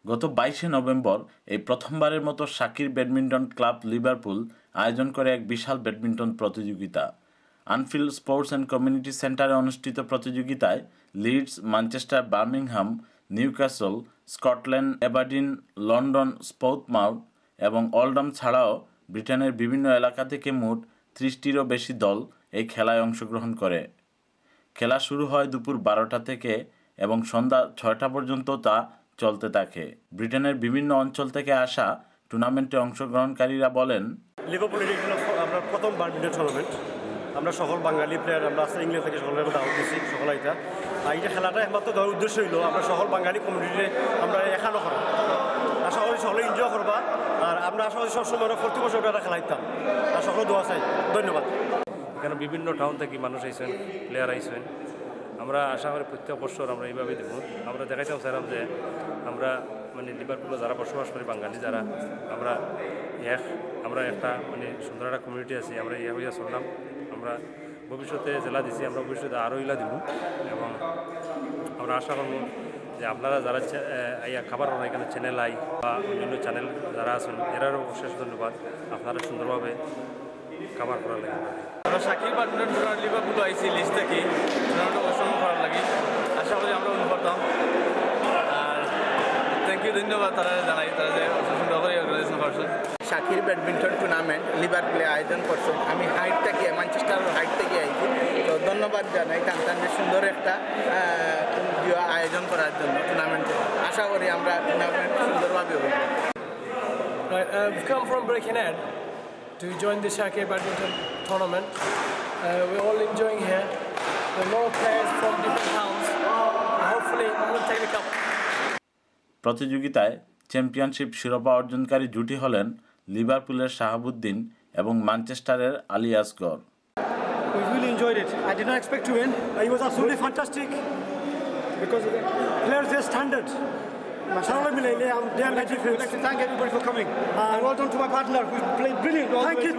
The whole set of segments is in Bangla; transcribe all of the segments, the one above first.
গত 22শে নভেম্বর এই প্রথমবারের মতো শাকির ব্যাডমিন্টন ক্লাব লিভারপুল আয়োজন করে এক বিশাল ব্যাডমিন্টন প্রতিযোগিতা। আনফিল্ড স্পোর্টস অ্যান্ড কমিউনিটি সেন্টারে অনুষ্ঠিত প্রতিযোগিতায় Leeds, Manchester, Birmingham, Newcastle, Scotland, Aberdeen, London, Portsmouth এবং ওল্ডহাম ছাড়াও ব্রিটেনের বিভিন্ন এলাকা থেকে মোট 30টিরও বেশি দল এই খেলায় অংশগ্রহণ করে। খেলা শুরু হয় দুপুর 12টা থেকে এবং সন্ধ্যা 6টা পর্যন্ত তা চলতে থাকে। ব্রিটেনের বিভিন্ন অঞ্চল থেকে আসা টুর্নামেন্টে অংশগ্রহণকারীরা বলেন, লিভারপুলের আমরা প্রথম ব্যাডমিন্টন টুর্নামেন্ট। আমরা সকল বাঙালি প্লেয়ার, আমরা আসলে ইংল্যান্ড থেকে সকলের দাওয়াত দিচ্ছি সকল এইটা। আর এইটা খেলাটা একমাত্র দেওয়ার উদ্দেশ্য হইল আমরা সকল বাঙালি কমিউনিটিতে আমরা এখানো করা। আশা করি সকলে এনজয় করবা। আর আমরা আশা করি সবসময় প্রতি বছর একটা খেলা দিতাম। আর সকলে দোয়া চাই। ধন্যবাদ। এখানে বিভিন্ন টাউন থেকে মানুষ আইসেন, প্লেয়ার আইসেন। আমরা আশা করি প্রত্যেক বছর আমরা এইভাবে দেব। আমরা দেখাইতাম চাইলাম যে আমরা লিভারপুলে যারা বসবাস করি বাঙালি যারা আমরা একটা সুন্দর একটা কমিউনিটি আছি, আমরা হইয়া চললাম। আমরা ভবিষ্যতে জেলা দিছি, আমরা ভবিষ্যতে আরও ইলা দিব এবং আমরা আশা করব যে আপনারা যারা খাবার এখানে চ্যানেল বা অন্যান্য চ্যানেল যারা আছেন এরারও অশেষ ধন্যবাদ। আপনারা সুন্দরভাবে খাবার করার লাগে। আমরা শাকির ব্যাডমিন্টন টুর্নামেন্ট লিভারপুল আইসি লিস্ট থেকে টুর্নামেন্টে অংশগ্রহণ করার লাগে। আশা করি আমরা করতাম। আর থ্যাংক ইউ, ধন্যবাদ তারা জানাই, তারা যে সুন্দর করে অর্গানাইজেশন করছেন। শাকির ব্যাডমিন্টন টুর্নামেন্ট লিভারপুলে আয়োজন করছেন। আমি হাইট থেকে ম্যানচেস্টার হাইট থেকে আইছি, তো ধন্যবাদ জানাই কান্তানকে সুন্দর একটা আয়োজন করার জন্য টুর্নামেন্টে। আশা করি আমরা টুর্নামেন্ট সুন্দরভাবে হবে। Right, we've come from Birkenhead to join the Shakir Badminton tournament. We're all enjoying here. There are a lot of players from different towns. Hopefully, I'm going to take the cup. প্রতিযোগিতায় চ্যাম্পিয়নশিপ শিরোপা অর্জনকারী জুটি হলেন লিভারপুলের শাহাবুদ্দিন এবং ম্যানচেস্টারের Ali Asgar. We really enjoyed it. I did not expect to win. It was absolutely fantastic because of the players' their standard. They are legends. We'd like to thank everybody for coming. And well done to my partner who played brilliant.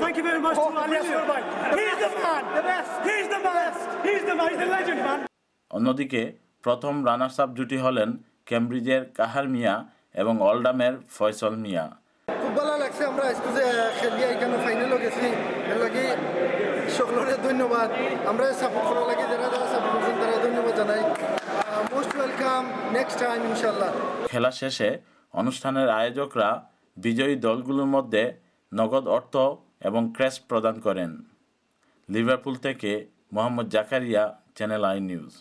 Thank you very much to Ali Asghar. He's the man. The best. He's the best. He's the man. He's the legend, man. অন্যদিকে প্রথম রানার্স আপ জুটি হলেন কেমব্রিজের কাহার মিয়া এবং ওল্ডহামের ফয়সল মিয়া। খুব ভালো লাগছে, আমরা স্কুলে খেলি এখানে ফাইনালও গেছি। এর লাগে সকলের ধন্যবাদ। আমরা সাপোর্ট করার লাগে যারা সাপোর্ট করছেন তারা ধন্যবাদ জানাই। মোস্ট ওয়েলকাম নেক্সট টাইম ইনশাল্লাহ। খেলা শেষে অনুষ্ঠানের আয়োজকরা বিজয়ী দলগুলোর মধ্যে নগদ অর্থ এবং ক্রেস্ট প্রদান করেন। লিভারপুল থেকে Mohammad Zakaria, channel I news.